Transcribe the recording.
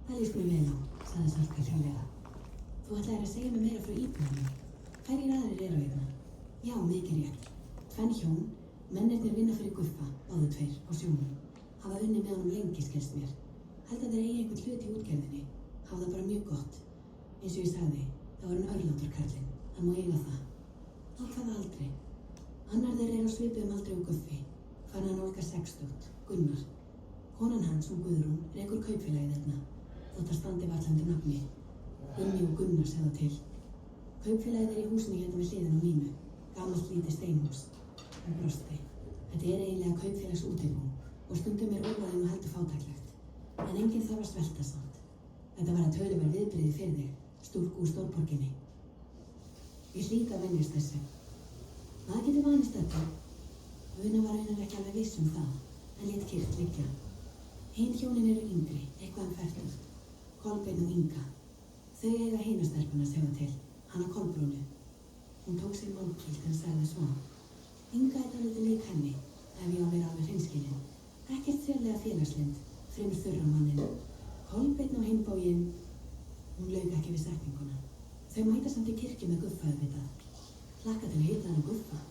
Það líst mér vel á, sagði Salka hljóðlega. Þú ætlaðir að segja mér meira frá íbúðinni. Hverjir aðrir eru hérna? Já, mikið rétt. Tvenn hjón, mennirnir vinna fyrir Guffa, báðu tveir, á sjónum. Hafa unnið með honum lengi, skilst mér. Held að þeir eigi einhvern hlut í útgerðinni. Hafa það bara mjög gott. Eins og ég sagði, þá er hann örlátur karlinn. Hann má eiga það. Á hvaða aldri? Annar þeir eru á svipuðum aldri og Guffi. Fann hann Olga 60, Gunnar. Konan hans, Guðrún, rekur kaupfélagið þarna. Þótt að standi varla undir nafni. Gunni og Gunnar segja það til. Kaupfélagið í húsinu hérna við hliðina á mínu. Gamalt lítið steinhús. Hún brosti. Þetta eiginlega kaupfélagsútibú og stundum óvæðum og heldur fátæklegt. En enginn þarf að svelta samt. Þetta var að töluverð viðbrigði fyrir þig, stúlku úr stórborginni. Ég hlýt að venjast þessu. Maður getur vanist þetta. Una var raunar ekki alveg viss það, en lét kyrrt liggja. Hin hjónin eru yngri, eitthvað fertugt. Kolbeinn og Inga. Þau eiga hina stelpuna segja til, hana Kolbrúnu. Hún tók sér málkvíld en sagði svo. Inga er dálítið lík henni, ef ég á að vera alveg hreinskilin. Ekkert sérlega félagslynd, fremur þurr á manninn. Kolbeinn á hinn bóginn, hún lauk ekki við setninguna. Þau mæta samt í kirkju með Guffa auðvitað. Hlakka til að hitta hana Guffa.